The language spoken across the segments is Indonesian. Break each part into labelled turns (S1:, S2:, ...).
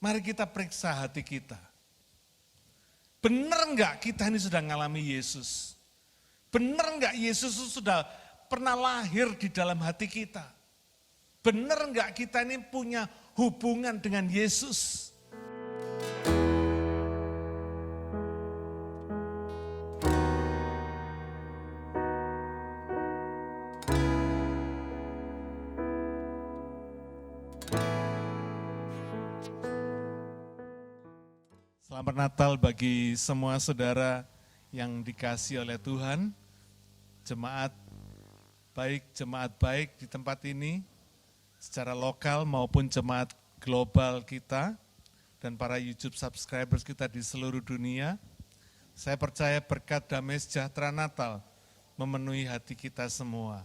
S1: Mari kita periksa hati kita. Benar enggak kita ini sudah mengalami Yesus? Benar enggak Yesus itu sudah pernah lahir di dalam hati kita? Benar enggak kita ini punya hubungan dengan Yesus? Selamat Natal bagi semua saudara yang dikasihi oleh Tuhan, jemaat baik di tempat ini, secara lokal maupun jemaat global kita, dan para YouTube subscribers kita di seluruh dunia. Saya percaya berkat damai sejahtera Natal memenuhi hati kita semua.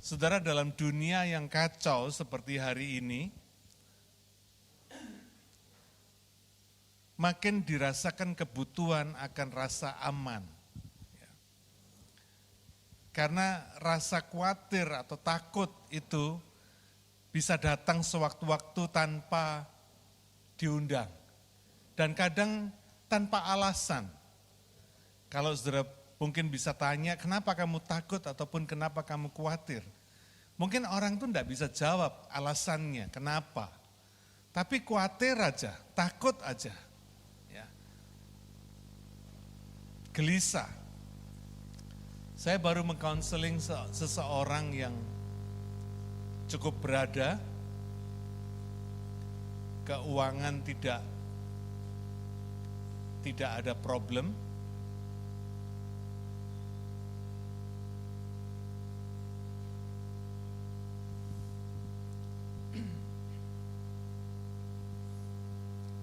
S1: Saudara, dalam dunia yang kacau seperti hari ini, makin dirasakan kebutuhan akan rasa aman. Karena rasa khawatir atau takut itu bisa datang sewaktu-waktu tanpa diundang. Dan kadang tanpa alasan. Kalau saudara mungkin bisa tanya, kenapa kamu takut ataupun kenapa kamu khawatir? Mungkin orang itu enggak bisa jawab alasannya, kenapa. Tapi khawatir aja, takut aja. Gelisah. Saya baru mengcounseling seseorang yang cukup berada, keuangan tidak ada problem.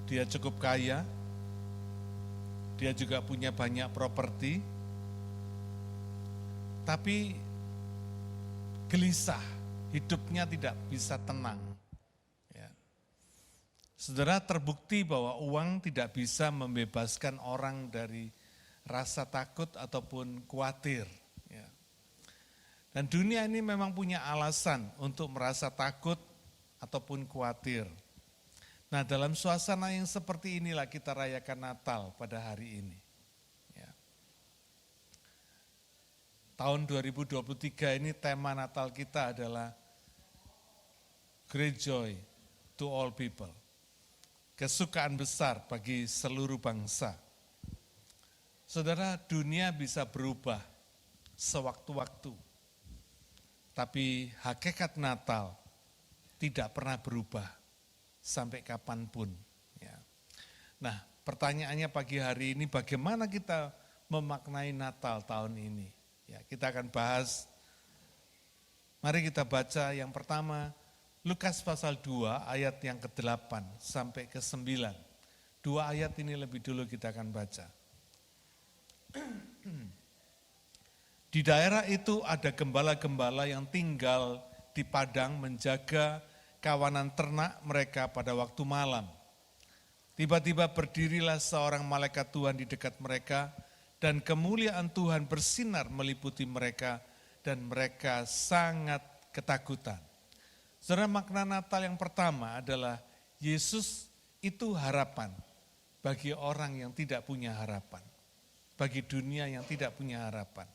S1: Dia cukup kaya. Dia juga punya banyak properti, tapi gelisah, hidupnya tidak bisa tenang. Ya. Saudara, terbukti bahwa uang tidak bisa membebaskan orang dari rasa takut ataupun khawatir. Ya. Dan dunia ini memang punya alasan untuk merasa takut ataupun khawatir. Nah, dalam suasana yang seperti inilah kita rayakan Natal pada hari ini. Ya. Tahun 2023 ini tema Natal kita adalah Great Joy to all people. Kesukaan besar bagi seluruh bangsa. Saudara, dunia bisa berubah sewaktu-waktu. Tapi hakikat Natal tidak pernah berubah sampai kapanpun. Ya. Nah, pertanyaannya pagi hari ini, bagaimana kita memaknai Natal tahun ini? Ya, kita akan bahas, mari kita baca yang pertama, Lukas pasal 2 ayat yang ke-8 sampai ke-9. 2 ayat ini lebih dulu kita akan baca. Di daerah itu ada gembala-gembala yang tinggal di padang menjaga kawanan ternak mereka pada waktu malam. Tiba-tiba berdirilah seorang malaikat Tuhan di dekat mereka, dan kemuliaan Tuhan bersinar meliputi mereka, dan mereka sangat ketakutan. Saudara, makna Natal yang pertama adalah Yesus itu harapan bagi orang yang tidak punya harapan, bagi dunia yang tidak punya harapan.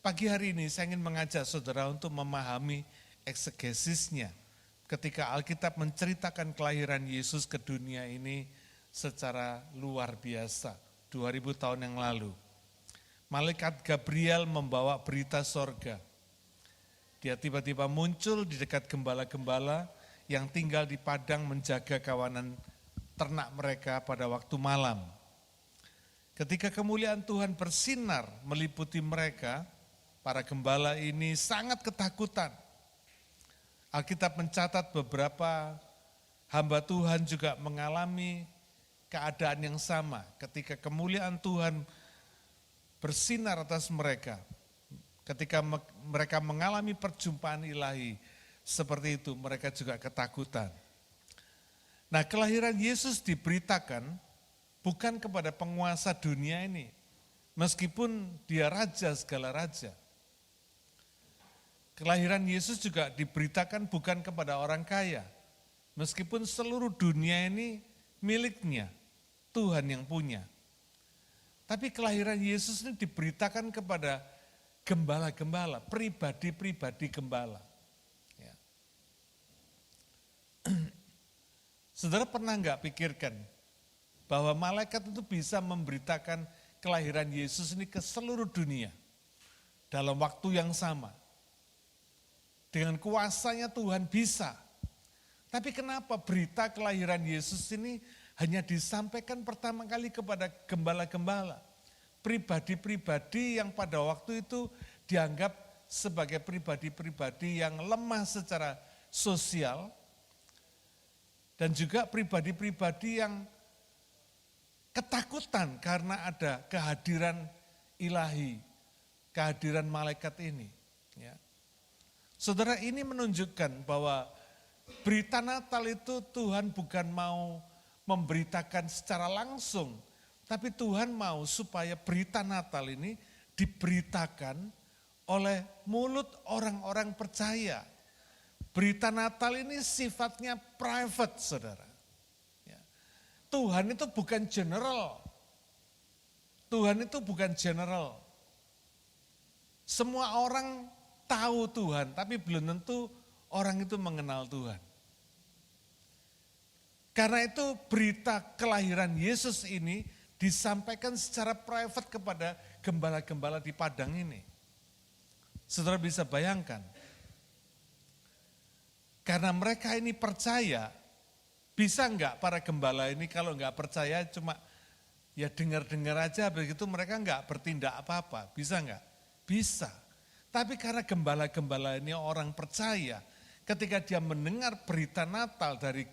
S1: Pagi hari ini saya ingin mengajak saudara untuk memahami eksegesisnya ketika Alkitab menceritakan kelahiran Yesus ke dunia ini secara luar biasa 2000 tahun yang lalu. Malaikat Gabriel membawa berita sorga. Dia tiba-tiba muncul di dekat gembala-gembala yang tinggal di padang menjaga kawanan ternak mereka pada waktu malam. Ketika kemuliaan Tuhan bersinar meliputi mereka, para gembala ini sangat ketakutan. Alkitab mencatat beberapa hamba Tuhan juga mengalami keadaan yang sama ketika kemuliaan Tuhan bersinar atas mereka. Ketika mereka mengalami perjumpaan ilahi seperti itu, mereka juga ketakutan. Nah, kelahiran Yesus diberitakan bukan kepada penguasa dunia ini, meskipun dia raja segala raja. Kelahiran Yesus juga diberitakan bukan kepada orang kaya, Meskipun seluruh dunia ini miliknya, Tuhan yang punya. Tapi kelahiran Yesus ini diberitakan kepada gembala-gembala, pribadi-pribadi gembala. Ya. Saudara pernah nggak pikirkan bahwa malaikat itu bisa memberitakan kelahiran Yesus ini ke seluruh dunia dalam waktu yang sama. Dengan kuasanya Tuhan bisa. Tapi kenapa berita kelahiran Yesus ini hanya disampaikan pertama kali kepada gembala-gembala? Pribadi-pribadi yang pada waktu itu dianggap sebagai pribadi-pribadi yang lemah secara sosial, dan juga pribadi-pribadi yang ketakutan karena ada kehadiran ilahi, kehadiran malaikat ini. Ya. Saudara, ini menunjukkan bahwa berita Natal itu Tuhan bukan mau memberitakan secara langsung, tapi Tuhan mau supaya berita Natal ini diberitakan oleh mulut orang-orang percaya. Berita Natal ini sifatnya private, saudara. Ya. Tuhan itu bukan general. Tuhan itu bukan general. Semua orang tahu Tuhan, tapi belum tentu orang itu mengenal Tuhan. Karena itu berita kelahiran Yesus ini disampaikan secara private kepada gembala-gembala di padang ini. Saudara bisa bayangkan, karena mereka ini percaya, bisa enggak para gembala ini kalau enggak percaya cuma ya dengar-dengar aja begitu mereka enggak bertindak apa-apa, bisa enggak? Bisa. Tapi karena gembala-gembala ini orang percaya, ketika dia mendengar berita Natal dari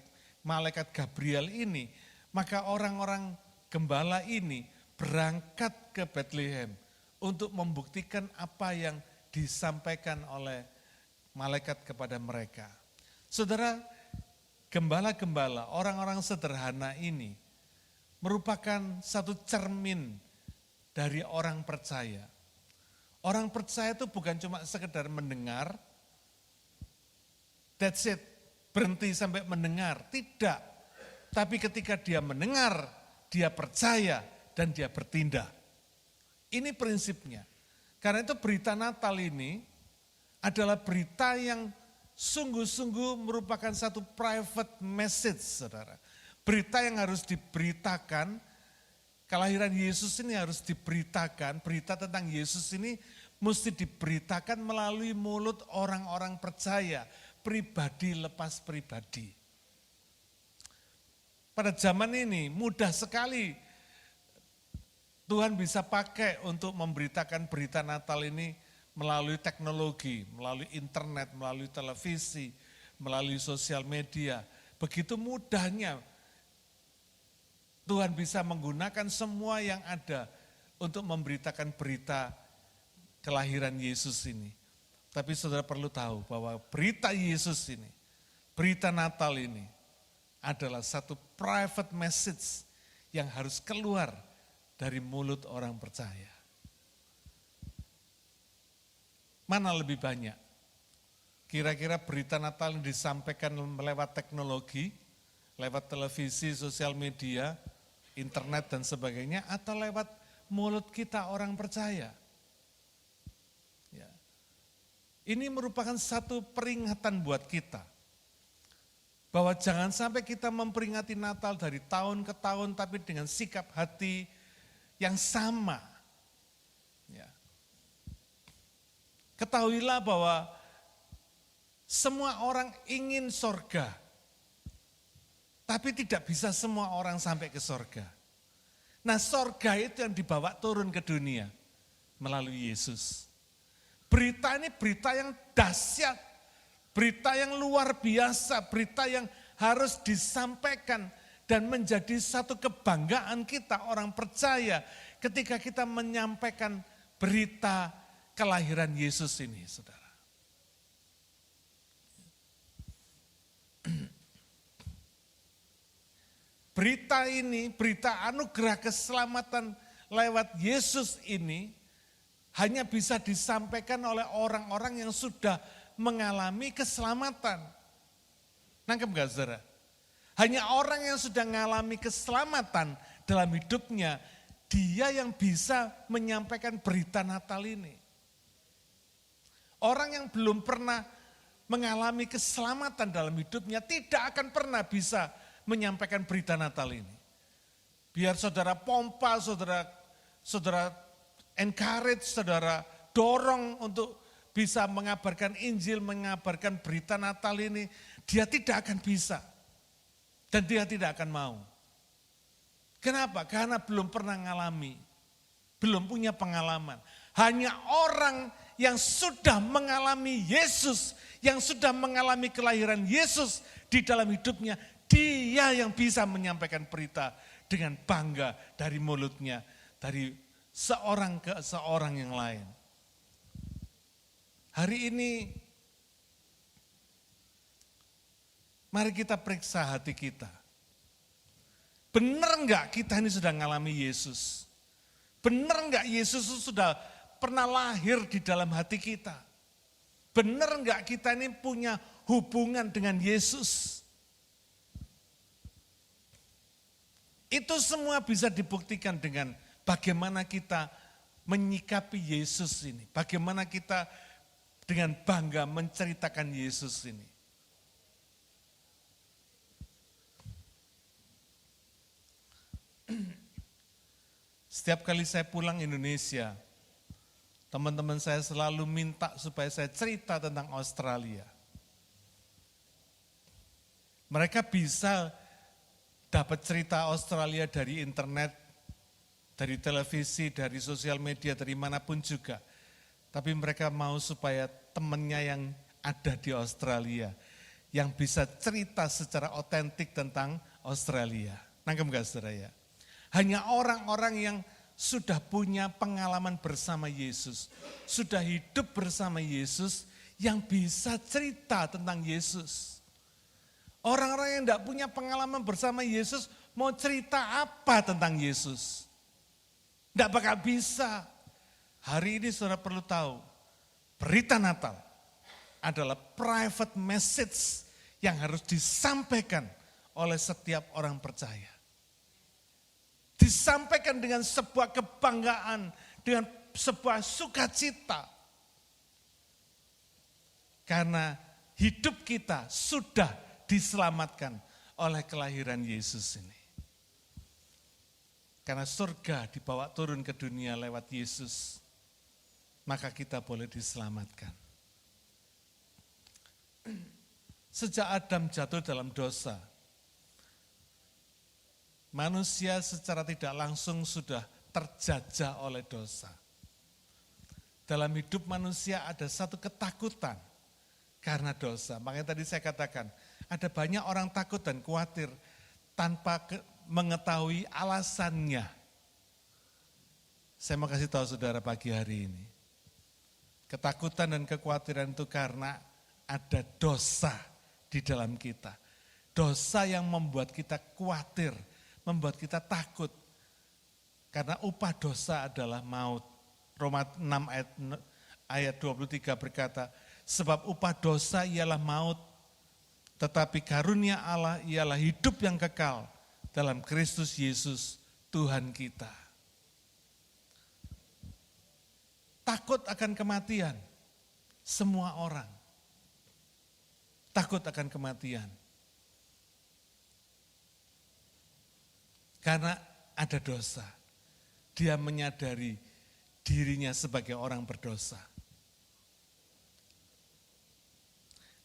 S1: malaikat Gabriel ini, maka orang-orang gembala ini berangkat ke Bethlehem untuk membuktikan apa yang disampaikan oleh malaikat kepada mereka. Saudara, gembala-gembala, orang-orang sederhana ini merupakan satu cermin dari orang percaya. Orang percaya itu bukan cuma sekedar mendengar, that's it, berhenti sampai mendengar, tidak. Tapi ketika dia mendengar, dia percaya dan dia bertindak. Ini prinsipnya. Karena itu berita Natal ini adalah berita yang sungguh-sungguh merupakan satu private message, saudara. Berita yang harus diberitakan, kelahiran Yesus ini harus diberitakan, berita tentang Yesus ini mesti diberitakan melalui mulut orang-orang percaya, pribadi lepas pribadi. Pada zaman ini mudah sekali Tuhan bisa pakai untuk memberitakan berita Natal ini melalui teknologi, melalui internet, melalui televisi, melalui sosial media. Begitu mudahnya Tuhan bisa menggunakan semua yang ada untuk memberitakan berita kelahiran Yesus ini. Tapi saudara perlu tahu bahwa berita Yesus ini, berita Natal ini adalah satu private message yang harus keluar dari mulut orang percaya. Mana lebih banyak? Kira-kira berita Natal yang disampaikan lewat teknologi, lewat televisi, sosial media, internet dan sebagainya, atau lewat mulut kita orang percaya? Ya. Ini merupakan satu peringatan buat kita. Bahwa jangan sampai kita memperingati Natal dari tahun ke tahun, tapi dengan sikap hati yang sama. Ya. Ketahuilah bahwa semua orang ingin sorga, tapi tidak bisa semua orang sampai ke sorga. Nah, sorga itu yang dibawa turun ke dunia melalui Yesus. Berita ini berita yang dahsyat, berita yang luar biasa, berita yang harus disampaikan dan menjadi satu kebanggaan kita orang percaya ketika kita menyampaikan berita kelahiran Yesus ini, saudara. Berita ini, berita anugerah keselamatan lewat Yesus ini hanya bisa disampaikan oleh orang-orang yang sudah mengalami keselamatan. Nangkep gak, saudara? Hanya orang yang sudah mengalami keselamatan dalam hidupnya, dia yang bisa menyampaikan berita Natal ini. Orang yang belum pernah mengalami keselamatan dalam hidupnya tidak akan pernah bisa menyampaikan berita Natal ini. Biar saudara pompa, saudara encourage, saudara dorong untuk bisa mengabarkan Injil, mengabarkan berita Natal ini, dia tidak akan bisa. Dan dia tidak akan mau. Kenapa? Karena belum pernah mengalami, belum punya pengalaman. Hanya orang yang sudah mengalami Yesus, yang sudah mengalami kelahiran Yesus di dalam hidupnya, dia yang bisa menyampaikan berita dengan bangga dari mulutnya, dari seorang ke seorang yang lain. Hari ini, mari kita periksa hati kita. Benar enggak kita ini sudah mengalami Yesus? Benar enggak Yesus sudah pernah lahir di dalam hati kita? Benar enggak kita ini punya hubungan dengan Yesus? Itu semua bisa dibuktikan dengan bagaimana kita menyikapi Yesus ini. Bagaimana kita dengan bangga menceritakan Yesus ini. Setiap kali saya pulang Indonesia, teman-teman saya selalu minta supaya saya cerita tentang Australia. Mereka bisa dapat cerita Australia dari internet, dari televisi, dari sosial media, dari manapun juga. Tapi mereka mau supaya temannya yang ada di Australia, yang bisa cerita secara otentik tentang Australia. Nangkep gak saudara ya? Hanya orang-orang yang sudah punya pengalaman bersama Yesus, sudah hidup bersama Yesus, yang bisa cerita tentang Yesus. Orang-orang yang tidak punya pengalaman bersama Yesus, mau cerita apa tentang Yesus? Tidak bakal bisa. Hari ini saudara perlu tahu, berita Natal adalah private message yang harus disampaikan oleh setiap orang percaya. Disampaikan dengan sebuah kebanggaan, dengan sebuah sukacita. Karena hidup kita sudah diselamatkan oleh kelahiran Yesus ini. Karena surga dibawa turun ke dunia lewat Yesus, maka kita boleh diselamatkan. Sejak Adam jatuh dalam dosa, manusia secara tidak langsung sudah terjajah oleh dosa. Dalam hidup manusia ada satu ketakutan karena dosa. Makanya tadi saya katakan, ada banyak orang takut dan khawatir tanpa mengetahui alasannya. Saya mau kasih tahu saudara pagi hari ini. Ketakutan dan kekhawatiran itu karena ada dosa di dalam kita. Dosa yang membuat kita khawatir, membuat kita takut. Karena upah dosa adalah maut. Roma 6 ayat 23 berkata, sebab upah dosa ialah maut, tetapi karunia Allah ialah hidup yang kekal dalam Kristus Yesus Tuhan kita. Takut akan kematian, semua orang takut akan kematian. Karena ada dosa, dia menyadari dirinya sebagai orang berdosa.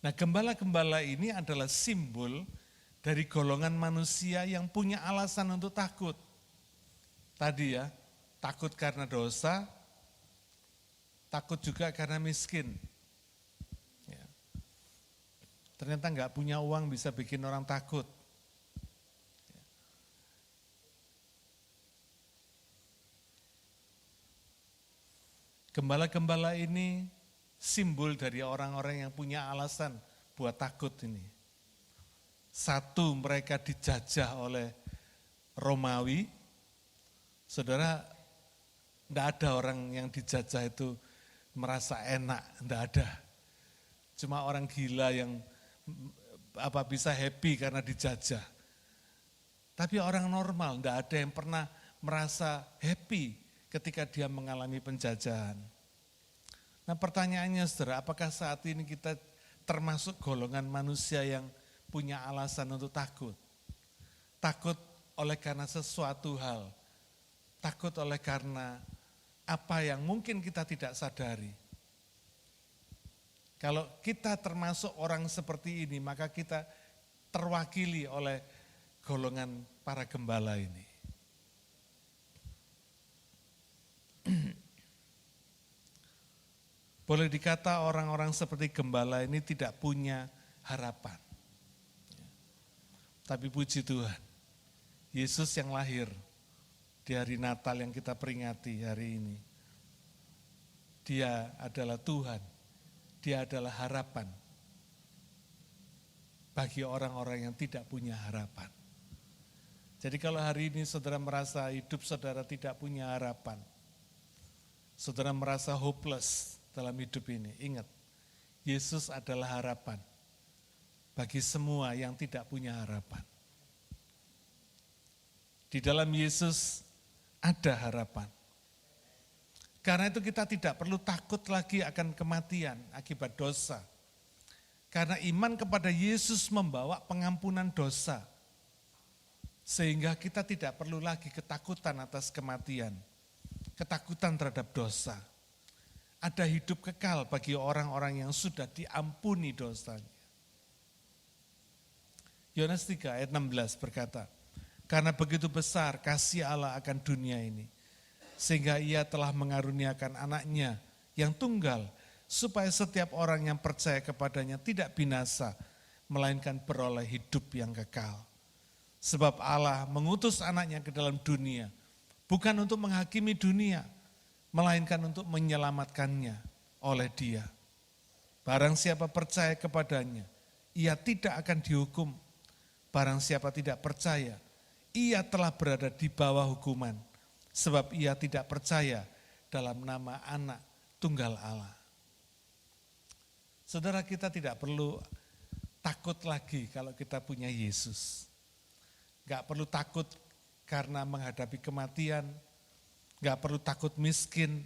S1: Nah, gembala-gembala ini adalah simbol dari golongan manusia yang punya alasan untuk takut. Tadi ya, takut karena dosa, takut juga karena miskin. Ya. Ternyata nggak punya uang bisa bikin orang takut. Gembala-gembala ini simbol dari orang-orang yang punya alasan buat takut ini. Satu, mereka dijajah oleh Romawi. Saudara, enggak ada orang yang dijajah itu merasa enak, enggak ada. Cuma orang gila yang bisa happy karena dijajah. Tapi orang normal, tidak ada yang pernah merasa happy ketika dia mengalami penjajahan. Nah pertanyaannya saudara, apakah saat ini kita termasuk golongan manusia yang punya alasan untuk takut? Takut oleh karena sesuatu hal, takut oleh karena apa yang mungkin kita tidak sadari. Kalau kita termasuk orang seperti ini, maka kita terwakili oleh golongan para gembala ini. Boleh dikata orang-orang seperti gembala ini tidak punya harapan. Tapi puji Tuhan, Yesus yang lahir di hari Natal yang kita peringati hari ini, Dia adalah Tuhan, Dia adalah harapan bagi orang-orang yang tidak punya harapan. Jadi kalau hari ini saudara merasa hidup saudara tidak punya harapan, saudara merasa hopeless dalam hidup ini, ingat, Yesus adalah harapan bagi semua yang tidak punya harapan. Di dalam Yesus ada harapan. Karena itu kita tidak perlu takut lagi akan kematian akibat dosa. Karena iman kepada Yesus membawa pengampunan dosa. Sehingga kita tidak perlu lagi ketakutan atas kematian. Ketakutan terhadap dosa. Ada hidup kekal bagi orang-orang yang sudah diampuni dosanya. Yohanes 3 ayat 16 berkata, karena begitu besar kasih Allah akan dunia ini, sehingga Ia telah mengaruniakan anaknya yang tunggal, supaya setiap orang yang percaya kepadanya tidak binasa, melainkan beroleh hidup yang kekal. Sebab Allah mengutus anaknya ke dalam dunia, bukan untuk menghakimi dunia, melainkan untuk menyelamatkannya oleh Dia. Barang siapa percaya kepadanya, ia tidak akan dihukum. Barang siapa tidak percaya, ia telah berada di bawah hukuman, sebab ia tidak percaya dalam nama anak tunggal Allah. Saudara, kita tidak perlu takut lagi kalau kita punya Yesus. Gak perlu takut karena menghadapi kematian, gak perlu takut miskin,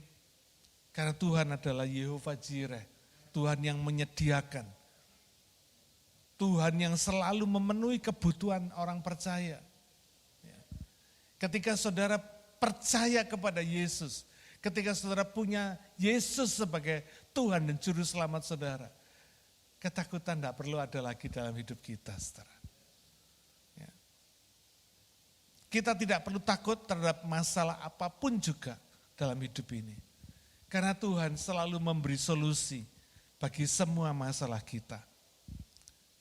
S1: karena Tuhan adalah Yehova Jireh, Tuhan yang menyediakan, Tuhan yang selalu memenuhi kebutuhan orang percaya. Ketika saudara percaya kepada Yesus, ketika saudara punya Yesus sebagai Tuhan dan Juru Selamat saudara, ketakutan tidak perlu ada lagi dalam hidup kita, saudara. Kita tidak perlu takut terhadap masalah apapun juga dalam hidup ini. Karena Tuhan selalu memberi solusi bagi semua masalah kita.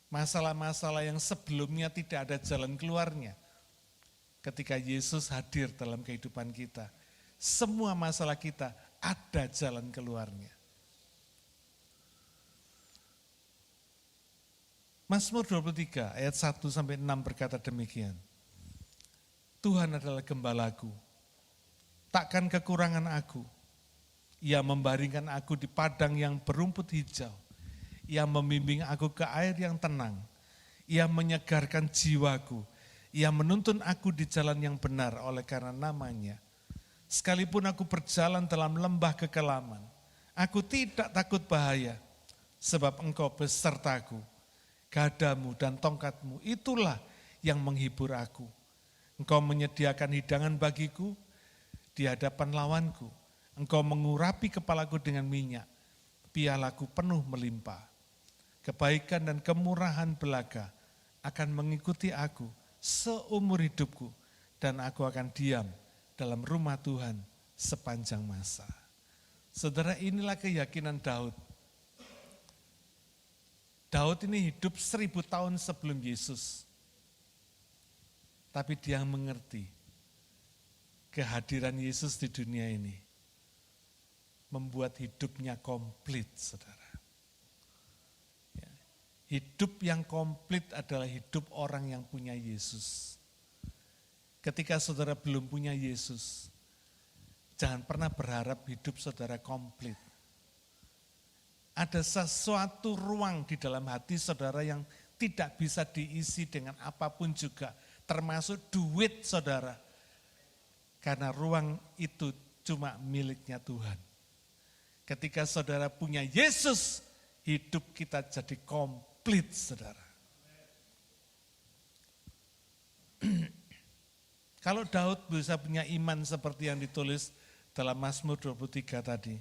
S1: Masalah-masalah yang sebelumnya tidak ada jalan keluarnya. Ketika Yesus hadir dalam kehidupan kita, semua masalah kita ada jalan keluarnya. Mazmur 23 ayat 1-6 berkata demikian. Tuhan adalah gembalaku, takkan kekurangan aku. Ia membaringkan aku di padang yang berumput hijau. Ia membimbing aku ke air yang tenang. Ia menyegarkan jiwaku. Ia menuntun aku di jalan yang benar oleh karena namanya. Sekalipun aku berjalan dalam lembah kekelaman, aku tidak takut bahaya, sebab Engkau besertaku. Gadamu dan tongkatmu itulah yang menghibur aku. Engkau menyediakan hidangan bagiku di hadapan lawanku. Engkau mengurapi kepalaku dengan minyak, pialaku penuh melimpah. Kebaikan dan kemurahan belaga akan mengikuti aku seumur hidupku, dan aku akan diam dalam rumah Tuhan sepanjang masa. Saudara, inilah keyakinan Daud. Daud ini hidup 1000 tahun sebelum Yesus. Tapi dia mengerti kehadiran Yesus di dunia ini membuat hidupnya komplit, saudara. Hidup yang komplit adalah hidup orang yang punya Yesus. Ketika saudara belum punya Yesus, jangan pernah berharap hidup saudara komplit. Ada sesuatu ruang di dalam hati saudara yang tidak bisa diisi dengan apapun juga, termasuk duit saudara. Karena ruang itu cuma miliknya Tuhan. Ketika saudara punya Yesus, hidup kita jadi komplit saudara. Kalau Daud bisa punya iman seperti yang ditulis dalam Mazmur 23 tadi,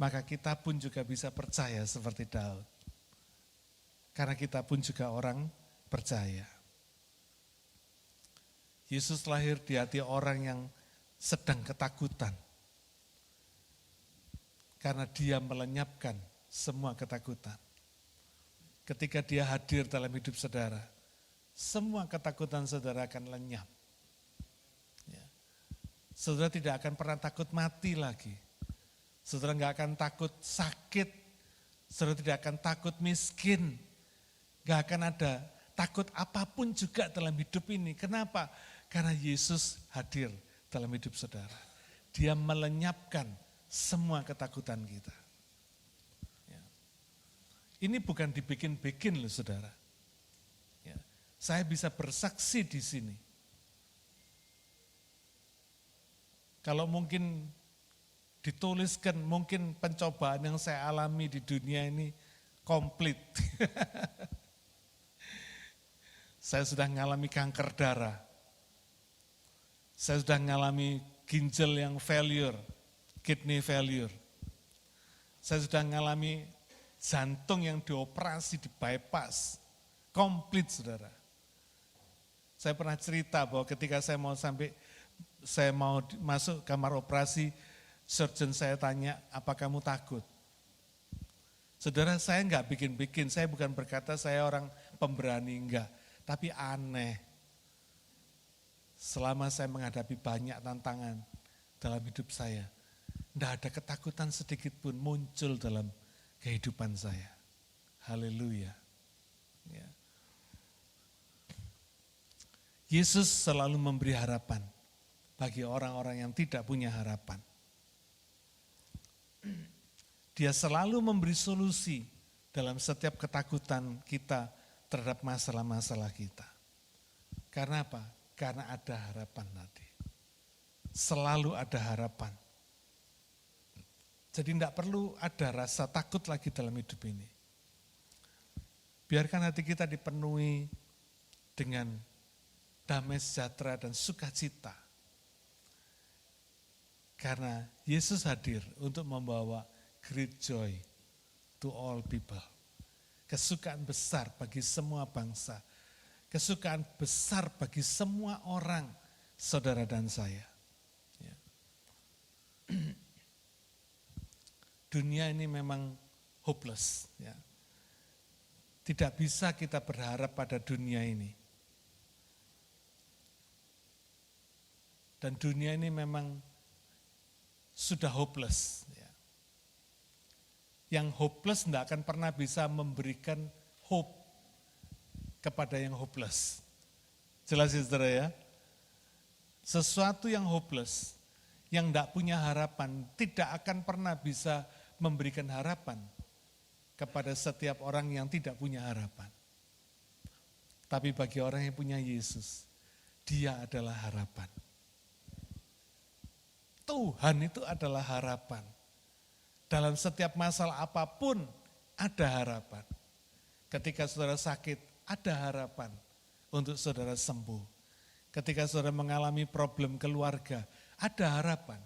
S1: maka kita pun juga bisa percaya seperti Daud. Karena kita pun juga orang percaya. Yesus lahir di hati orang yang sedang ketakutan. Karena dia melenyapkan semua ketakutan. Ketika dia hadir dalam hidup saudara, semua ketakutan saudara akan lenyap. Ya. Saudara tidak akan pernah takut mati lagi. Saudara nggak akan takut sakit. Saudara tidak akan takut miskin. Nggak akan ada takut apapun juga dalam hidup ini. Kenapa? Karena Yesus hadir dalam hidup saudara. Dia melenyapkan semua ketakutan kita. Ya. Ini bukan dibikin-bikin loh saudara. Ya. Saya bisa bersaksi di sini. Kalau mungkin dituliskan, mungkin pencobaan yang saya alami di dunia ini komplit. Saya sudah mengalami kanker darah. Saya sudah mengalami ginjal yang failure, kidney failure. Saya sudah mengalami jantung yang dioperasi, di bypass. Komplit saudara. Saya pernah cerita bahwa ketika saya mau masuk kamar operasi, surgeon saya tanya, apa kamu takut? Saudara, saya enggak bikin-bikin, saya bukan berkata saya orang pemberani, enggak. Tapi aneh. Selama saya menghadapi banyak tantangan dalam hidup saya, tidak ada ketakutan sedikit pun muncul dalam kehidupan saya. Haleluya. Ya. Yesus selalu memberi harapan bagi orang-orang yang tidak punya harapan. Dia selalu memberi solusi dalam setiap ketakutan kita terhadap masalah-masalah kita. Karena apa? Karena ada harapan tadi. Selalu ada harapan. Jadi tidak perlu ada rasa takut lagi dalam hidup ini. Biarkan hati kita dipenuhi dengan damai sejahtera dan sukacita. Karena Yesus hadir untuk membawa great joy to all people. Kesukaan besar bagi semua bangsa. Kesukaan besar bagi semua orang, saudara dan saya. Ya. Dunia ini memang hopeless. Ya. Tidak bisa kita berharap pada dunia ini. Dan dunia ini memang sudah hopeless. Ya. Yang hopeless tidak akan pernah bisa memberikan hope kepada yang hopeless. Jelas ya saudara ya? Sesuatu yang hopeless, yang tidak punya harapan, tidak akan pernah bisa memberikan harapan kepada setiap orang yang tidak punya harapan. Tapi bagi orang yang punya Yesus, dia adalah harapan. Tuhan itu adalah harapan. Dalam setiap masalah apapun ada harapan. Ketika saudara sakit, ada harapan untuk saudara sembuh. Ketika saudara mengalami problem keluarga, ada harapan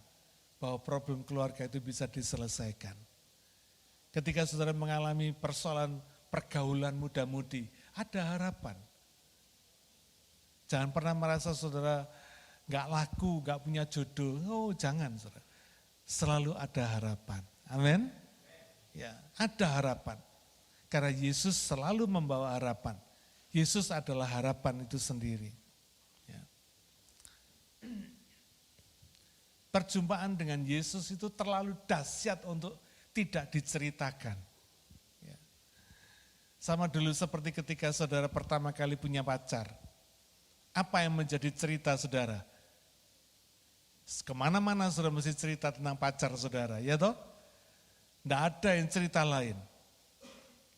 S1: bahwa problem keluarga itu bisa diselesaikan. Ketika saudara mengalami persoalan pergaulan muda-mudi, ada harapan. Jangan pernah merasa saudara nggak laku, nggak punya jodoh. Oh jangan saudara. Selalu ada harapan. Amin. Ya, ada harapan. Karena Yesus selalu membawa harapan. Yesus adalah harapan itu sendiri. Ya. Perjumpaan dengan Yesus itu terlalu dahsyat untuk tidak diceritakan. Ya. Sama dulu seperti ketika saudara pertama kali punya pacar. Apa yang menjadi cerita saudara? Kemana-mana saudara mesti cerita tentang pacar saudara, ya toh? Tidak ada yang cerita lain.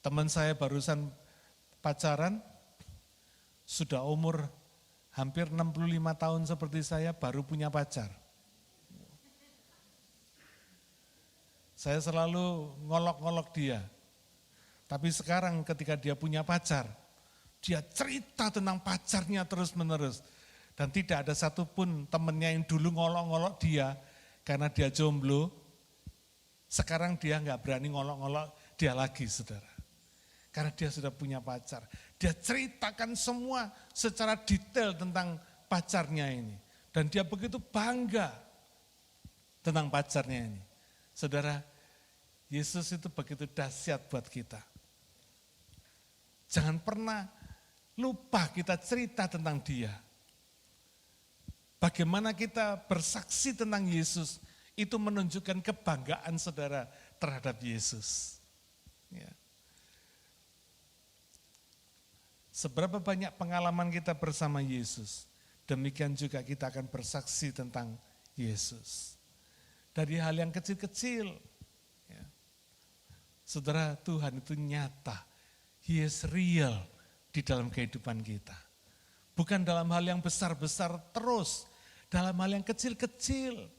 S1: Teman saya barusan pacaran, sudah umur hampir 65 tahun seperti saya baru punya pacar. Saya selalu ngolok-ngolok dia. Tapi sekarang ketika dia punya pacar, dia cerita tentang pacarnya terus-menerus. Dan tidak ada satupun temennya yang dulu ngolok-ngolok dia, karena dia jomblo, sekarang dia nggak berani ngolok-ngolok dia lagi, saudara. Karena dia sudah punya pacar. Dia ceritakan semua secara detail tentang pacarnya ini. Dan dia begitu bangga tentang pacarnya ini. Saudara, Yesus itu begitu dahsyat buat kita. Jangan pernah lupa kita cerita tentang dia. Bagaimana kita bersaksi tentang Yesus, itu menunjukkan kebanggaan saudara terhadap Yesus. Ya. Seberapa banyak pengalaman kita bersama Yesus, demikian juga kita akan bersaksi tentang Yesus. Dari hal yang kecil-kecil, ya. Saudara, Tuhan itu nyata, He is real di dalam kehidupan kita. Bukan dalam hal yang besar-besar terus, dalam hal yang kecil-kecil.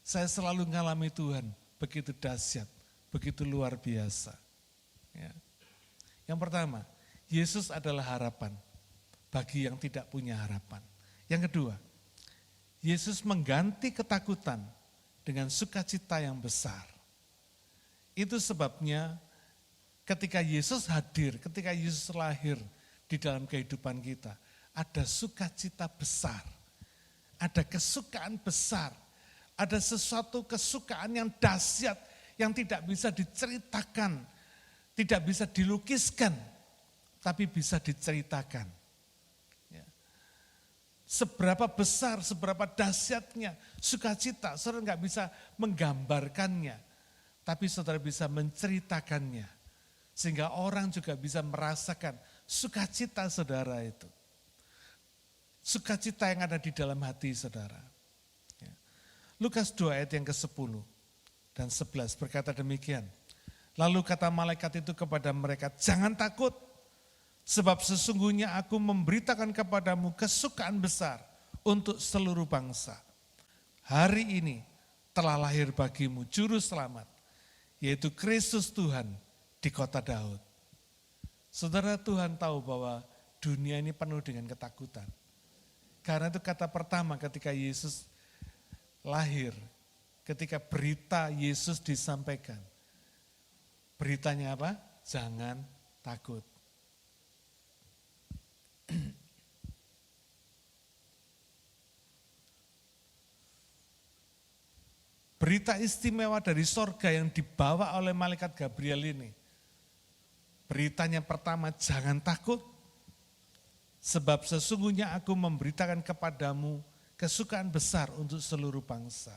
S1: Saya selalu mengalami Tuhan, begitu dahsyat, begitu luar biasa. Ya. Yang pertama, Yesus adalah harapan bagi yang tidak punya harapan. Yang kedua, Yesus mengganti ketakutan dengan sukacita yang besar. Itu sebabnya ketika Yesus hadir, ketika Yesus lahir di dalam kehidupan kita, ada sukacita besar, ada kesukaan besar, ada sesuatu kesukaan yang dahsyat yang tidak bisa diceritakan, tidak bisa dilukiskan, tapi bisa diceritakan. Ya. Seberapa besar, seberapa dahsyatnya sukacita, saudara nggak bisa menggambarkannya, tapi saudara bisa menceritakannya. Sehingga orang juga bisa merasakan sukacita saudara itu. Sukacita yang ada di dalam hati saudara. Ya. Lukas 2 ayat yang ke-10 dan 11 berkata demikian. Lalu kata malaikat itu kepada mereka, jangan takut. Sebab sesungguhnya aku memberitakan kepadamu kesukaan besar untuk seluruh bangsa. Hari ini telah lahir bagimu juru selamat, yaitu Kristus Tuhan di kota Daud. Saudara, Tuhan tahu bahwa dunia ini penuh dengan ketakutan. Karena itu kata pertama ketika Yesus lahir, ketika berita Yesus disampaikan. Beritanya apa? Jangan takut. Berita istimewa dari sorga yang dibawa oleh malaikat Gabriel ini. Beritanya pertama, jangan takut. Sebab sesungguhnya aku memberitakan kepadamu kesukaan besar untuk seluruh bangsa.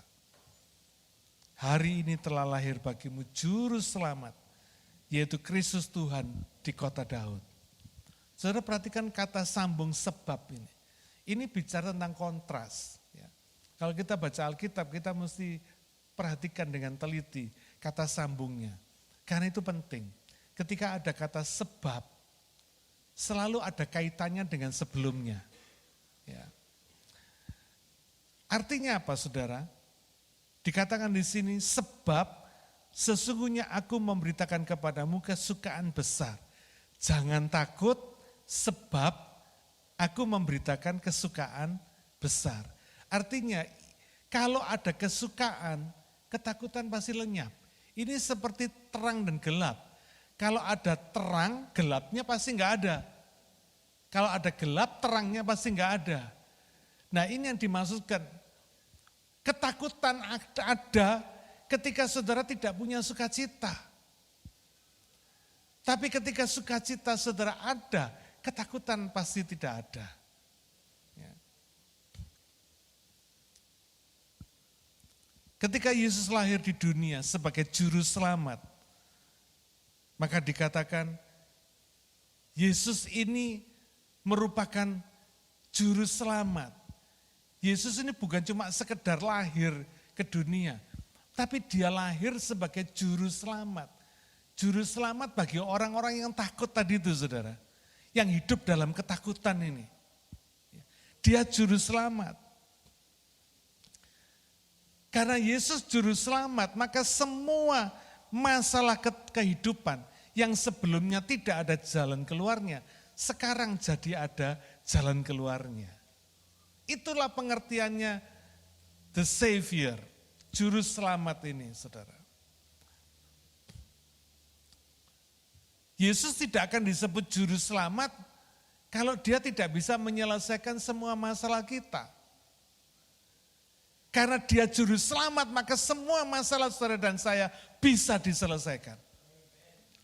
S1: Hari ini telah lahir bagimu juru selamat, yaitu Kristus Tuhan di kota Daud. Saudara perhatikan kata sambung sebab ini. Ini bicara tentang kontras. Ya. Kalau kita baca Alkitab, kita mesti perhatikan dengan teliti kata sambungnya. Karena itu penting. Ketika ada kata sebab, selalu ada kaitannya dengan sebelumnya. Ya. Artinya apa saudara? Dikatakan di sini sebab sesungguhnya aku memberitakan kepadamu kesukaan besar. Jangan takut sebab aku memberitakan kesukaan besar. Artinya kalau ada kesukaan, ketakutan pasti lenyap. Ini seperti terang dan gelap. Kalau ada terang, gelapnya pasti enggak ada. Kalau ada gelap, terangnya pasti enggak ada. Nah ini yang dimaksudkan. Ketakutan ada ketika saudara tidak punya sukacita. Tapi ketika sukacita saudara ada, ketakutan pasti tidak ada. Ya. Ketika Yesus lahir di dunia sebagai juru selamat, maka dikatakan Yesus ini merupakan juru selamat. Yesus ini bukan cuma sekedar lahir ke dunia, tapi dia lahir sebagai juru selamat. Juru selamat bagi orang-orang yang takut tadi itu saudara. Yang hidup dalam ketakutan ini. Dia juru selamat. Karena Yesus juru selamat, maka semua masalah kehidupan yang sebelumnya tidak ada jalan keluarnya, sekarang jadi ada jalan keluarnya. Itulah pengertiannya the Savior, juru selamat ini, saudara. Yesus tidak akan disebut juru selamat kalau dia tidak bisa menyelesaikan semua masalah kita. Karena dia juru selamat, maka semua masalah saudara dan saya bisa diselesaikan.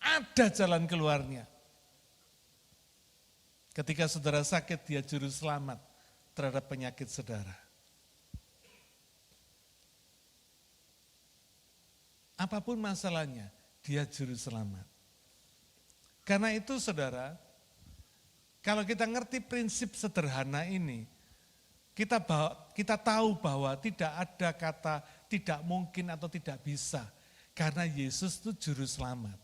S1: Ada jalan keluarnya. Ketika saudara sakit, dia juru selamat terhadap penyakit saudara. Apapun masalahnya, dia juru selamat. Karena itu saudara, kalau kita ngerti prinsip sederhana ini, kita tahu bahwa tidak ada kata tidak mungkin atau tidak bisa. Karena Yesus itu juru selamat.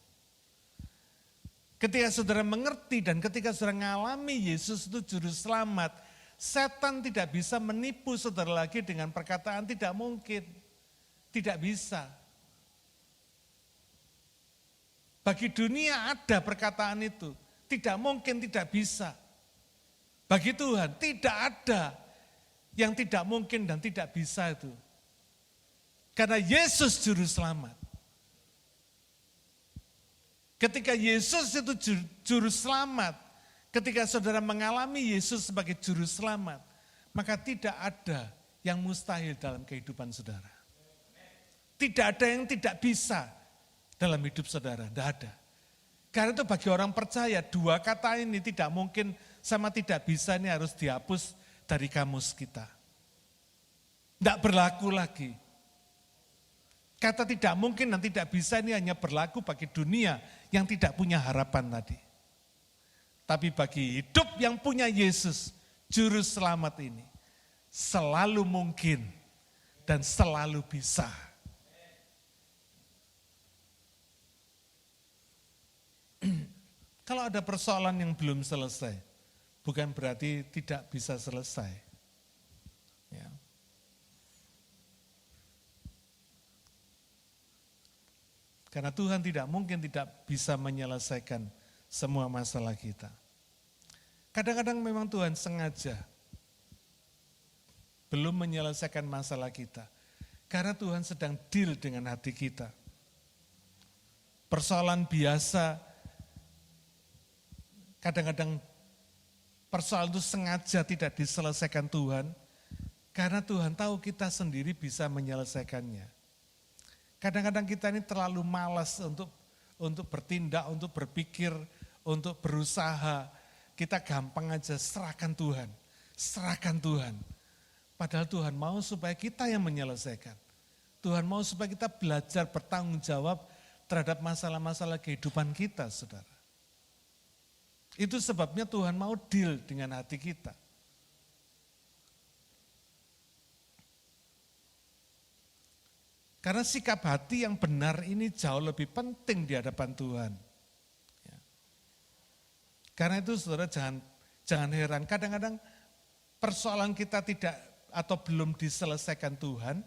S1: Ketika saudara mengerti dan ketika saudara mengalami Yesus itu juru selamat, setan tidak bisa menipu saudara lagi dengan perkataan tidak mungkin. Tidak bisa. Bagi dunia ada perkataan itu. Tidak mungkin, tidak bisa. Bagi Tuhan tidak ada yang tidak mungkin dan tidak bisa itu. Karena Yesus juru selamat. Ketika Yesus itu juru selamat, ketika saudara mengalami Yesus sebagai juru selamat, maka tidak ada yang mustahil dalam kehidupan saudara. Tidak ada yang tidak bisa dalam hidup saudara, tidak ada. Karena itu bagi orang percaya, dua kata ini tidak mungkin sama tidak bisa ini harus dihapus dari kamus kita. Tidak berlaku lagi. Kata tidak mungkin dan tidak bisa ini hanya berlaku bagi dunia yang tidak punya harapan tadi. Tapi bagi hidup yang punya Yesus, juru selamat ini, selalu mungkin dan selalu bisa. Kalau ada persoalan yang belum selesai, bukan berarti tidak bisa selesai. Ya. Karena Tuhan tidak mungkin tidak bisa menyelesaikan semua masalah kita. Kadang-kadang memang Tuhan sengaja belum menyelesaikan masalah kita. Karena Tuhan sedang deal dengan hati kita. Persoalan biasa, kadang-kadang persoalan itu sengaja tidak diselesaikan Tuhan, karena Tuhan tahu kita sendiri bisa menyelesaikannya. Kadang-kadang kita ini terlalu malas untuk bertindak, untuk berpikir, untuk berusaha. Kita gampang aja serahkan Tuhan, serahkan Tuhan. Padahal Tuhan mau supaya kita yang menyelesaikan. Tuhan mau supaya kita belajar bertanggung jawab terhadap masalah-masalah kehidupan kita, saudara. Itu sebabnya Tuhan mau deal dengan hati kita. Karena sikap hati yang benar ini jauh lebih penting di hadapan Tuhan. Ya. Karena itu saudara jangan heran, kadang-kadang persoalan kita tidak atau belum diselesaikan Tuhan,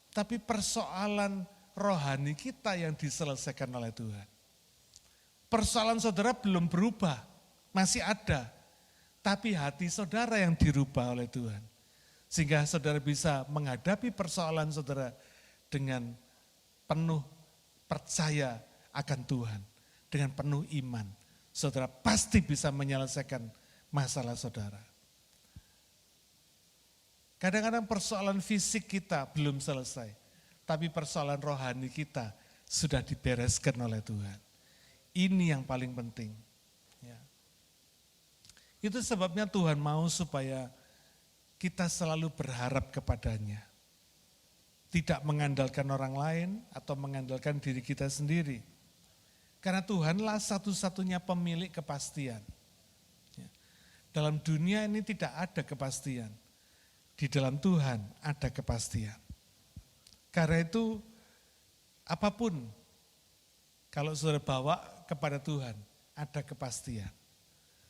S1: tapi persoalan rohani kita yang diselesaikan oleh Tuhan. Persoalan saudara belum berubah, masih ada, tapi hati saudara yang dirubah oleh Tuhan. Sehingga saudara bisa menghadapi persoalan saudara dengan penuh percaya akan Tuhan, dengan penuh iman. Saudara pasti bisa menyelesaikan masalah saudara. Kadang-kadang persoalan fisik kita belum selesai, tapi persoalan rohani kita sudah dibereskan oleh Tuhan. Ini yang paling penting. Ya. Itu sebabnya Tuhan mau supaya kita selalu berharap kepadanya. Tidak mengandalkan orang lain atau mengandalkan diri kita sendiri. Karena Tuhanlah satu-satunya pemilik kepastian. Ya. Dalam dunia ini tidak ada kepastian. Di dalam Tuhan ada kepastian. Karena itu apapun kalau saudara bawa kepada Tuhan ada kepastian.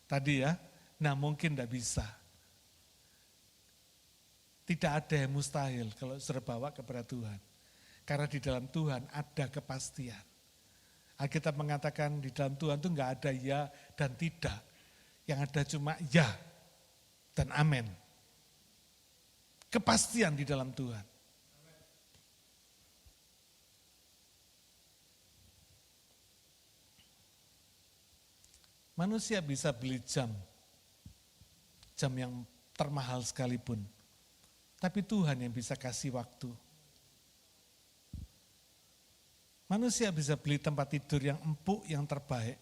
S1: Tadi ya, nah mungkin tidak bisa. Tidak ada yang mustahil kalau sudah bawa kepada Tuhan. Karena di dalam Tuhan ada kepastian. Alkitab mengatakan di dalam Tuhan itu enggak ada ya dan tidak. Yang ada cuma ya dan amin. Kepastian di dalam Tuhan. Manusia bisa beli jam yang termahal sekalipun. Tapi Tuhan yang bisa kasih waktu. Manusia bisa beli tempat tidur yang empuk, yang terbaik.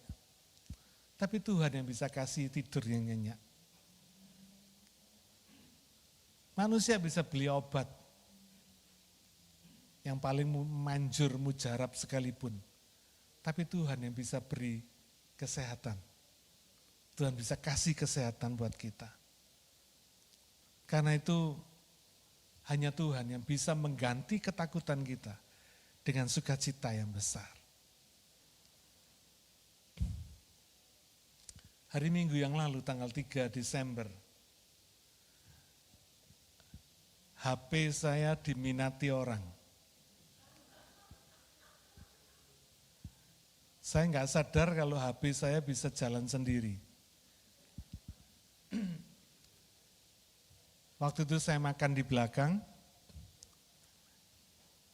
S1: Tapi Tuhan yang bisa kasih tidur yang nyenyak. Manusia bisa beli obat yang paling manjur, mujarab sekalipun. Tapi Tuhan yang bisa beri kesehatan. Tuhan bisa kasih kesehatan buat kita. Karena itu hanya Tuhan yang bisa mengganti ketakutan kita dengan sukacita yang besar. Hari Minggu yang lalu tanggal 3 Desember, HP saya diminati orang. Saya nggak sadar kalau HP saya bisa jalan sendiri. Waktu itu saya makan di belakang,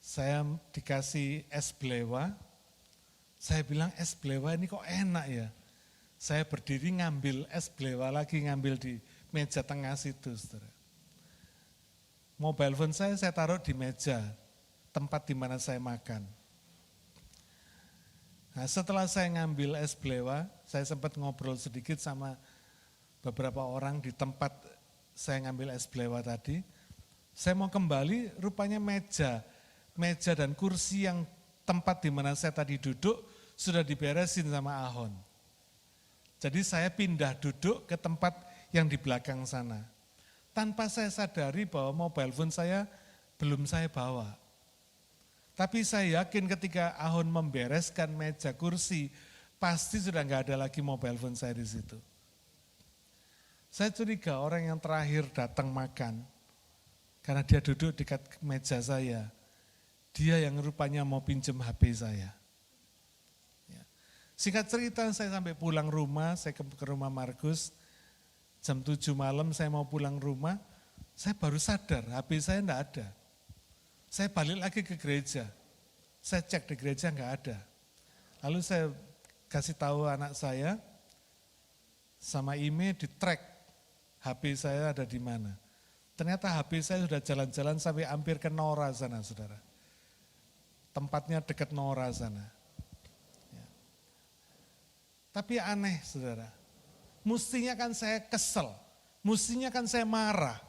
S1: saya dikasih es belewa, saya bilang es belewa ini kok enak ya. Saya berdiri ngambil es belewa lagi, ngambil di meja tengah situ. Saudara. Mobile phone saya taruh di meja, tempat di mana saya makan. Nah, setelah saya ngambil es belewa, saya sempat ngobrol sedikit sama beberapa orang di tempat saya ngambil es belewa tadi. Saya mau kembali, rupanya meja dan kursi yang tempat di mana saya tadi duduk sudah diberesin sama Ahon. Jadi saya pindah duduk ke tempat yang di belakang sana. Tanpa saya sadari bahwa mobile phone saya belum saya bawa. Tapi saya yakin ketika Ahon membereskan meja kursi, pasti sudah nggak ada lagi mobile phone saya di situ. Saya curiga orang yang terakhir datang makan, karena dia duduk dekat meja saya, dia yang rupanya mau pinjem HP saya. Ya. Singkat cerita saya sampai pulang rumah, saya ke rumah Markus, jam 7 malam saya mau pulang rumah, saya baru sadar HP saya enggak ada. Saya balik lagi ke gereja, saya cek di gereja enggak ada. Lalu saya kasih tahu anak saya, sama Ime di track HP saya ada di mana. Ternyata HP saya sudah jalan-jalan sampai hampir ke Nora sana, saudara. Tempatnya dekat Nora sana. Ya. Tapi aneh, saudara. Mestinya kan saya kesel, mestinya kan saya marah.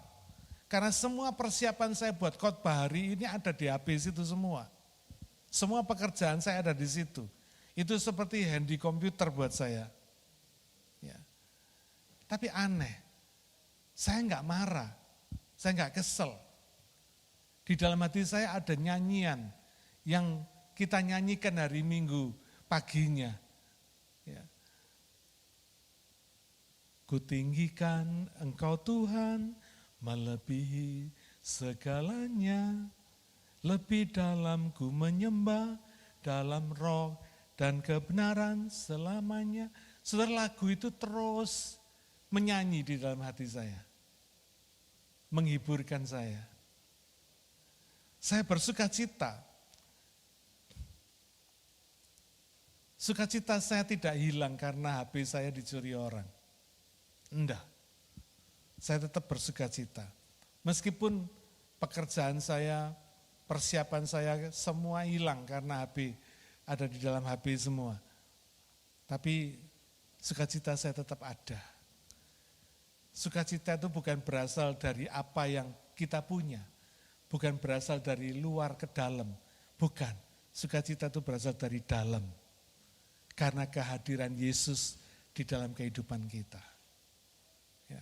S1: Karena semua persiapan saya buat khotbah hari ini ada di HP situ semua. Semua pekerjaan saya ada di situ. Itu seperti handy komputer buat saya. Ya. Tapi aneh. Saya enggak marah, saya enggak kesel. Di dalam hati saya ada nyanyian yang kita nyanyikan hari Minggu paginya. Ya. Kutinggikan Engkau Tuhan melebihi segalanya. Lebih dalam ku menyembah dalam roh dan kebenaran selamanya. Saudara, lagu itu terus menyanyi di dalam hati saya. Menghiburkan saya. Saya bersuka cita. Sukacita saya tidak hilang karena HP saya dicuri orang. Enggak. Saya tetap bersuka cita. Meskipun pekerjaan saya, persiapan saya semua hilang karena HP ada di dalam HP semua. Tapi sukacita saya tetap ada. Sukacita itu bukan berasal dari apa yang kita punya. Bukan berasal dari luar ke dalam. Bukan. Sukacita itu berasal dari dalam. Karena kehadiran Yesus di dalam kehidupan kita. Ya.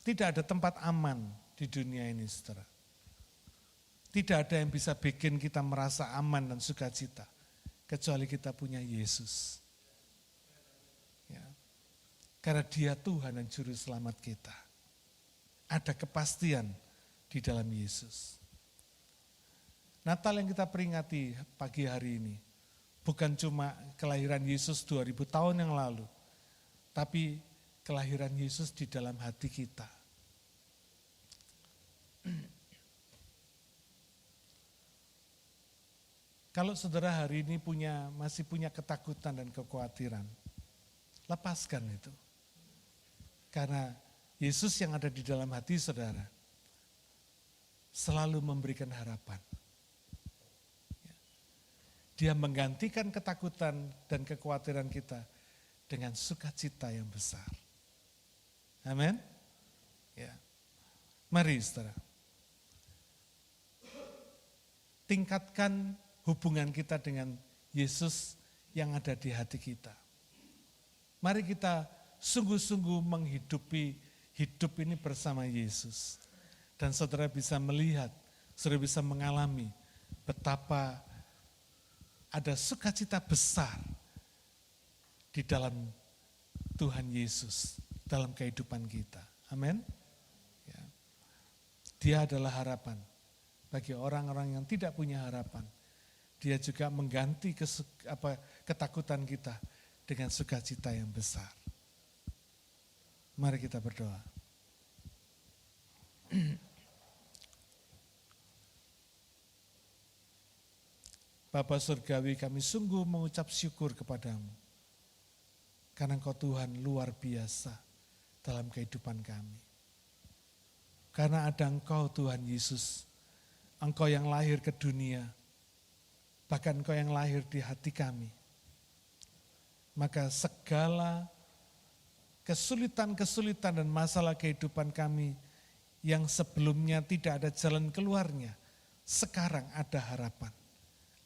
S1: Tidak ada tempat aman di dunia ini, saudara. Tidak ada yang bisa bikin kita merasa aman dan sukacita. Kecuali kita punya Yesus. Ya. Karena Dia Tuhan dan Juru Selamat kita. Ada kepastian di dalam Yesus. Natal yang kita peringati pagi hari ini bukan cuma kelahiran Yesus 2000 tahun yang lalu, tapi kelahiran Yesus di dalam hati kita. Kalau saudara hari ini masih punya ketakutan dan kekhawatiran, lepaskan itu. Karena Yesus yang ada di dalam hati saudara selalu memberikan harapan. Dia menggantikan ketakutan dan kekhawatiran kita dengan sukacita yang besar. Amin. Ya. Mari saudara, tingkatkan hubungan kita dengan Yesus yang ada di hati kita. Mari kita sungguh-sungguh menghidupi hidup ini bersama Yesus. Dan saudara bisa melihat, saudara bisa mengalami betapa ada sukacita besar di dalam Tuhan Yesus, dalam kehidupan kita. Amin. Ya. Dia adalah harapan bagi orang-orang yang tidak punya harapan. Dia juga mengganti ketakutan kita dengan sukacita yang besar. Mari kita berdoa. Bapa Surgawi, kami sungguh mengucap syukur kepadamu. Karena Engkau Tuhan luar biasa dalam kehidupan kami. Karena ada Engkau Tuhan Yesus, Engkau yang lahir ke dunia, bahkan Engkau yang lahir di hati kami. Maka segala kesulitan-kesulitan dan masalah kehidupan kami yang sebelumnya tidak ada jalan keluarnya, sekarang ada harapan,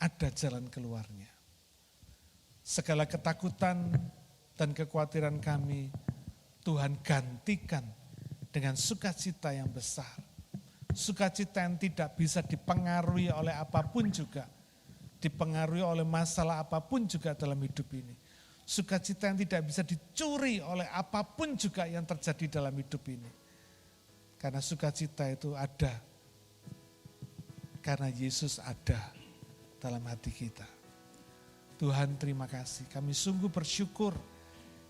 S1: ada jalan keluarnya. Segala ketakutan dan kekhawatiran kami, Tuhan gantikan dengan sukacita yang besar. Sukacita yang tidak bisa dipengaruhi oleh apapun juga, dipengaruhi oleh masalah apapun juga dalam hidup ini. Sukacita yang tidak bisa dicuri oleh apapun juga yang terjadi dalam hidup ini. Karena sukacita itu ada, karena Yesus ada dalam hati kita. Tuhan terima kasih, kami sungguh bersyukur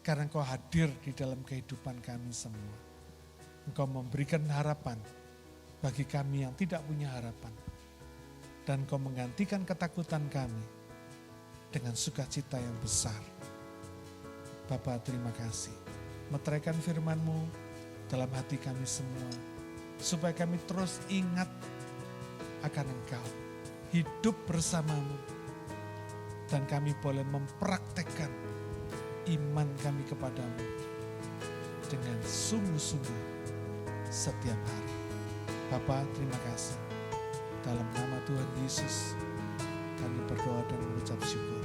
S1: karena Engkau hadir di dalam kehidupan kami semua. Engkau memberikan harapan bagi kami yang tidak punya harapan. Dan Engkau menggantikan ketakutan kami dengan sukacita yang besar. Bapa terima kasih. Meteraikan firman-Mu dalam hati kami semua. Supaya kami terus ingat akan Engkau. Hidup bersama-Mu. Dan kami boleh mempraktekkan iman kami kepadamu dengan sungguh-sungguh setiap hari. Bapa terima kasih. Dalam nama Tuhan Yesus kami berdoa dan mengucap syukur.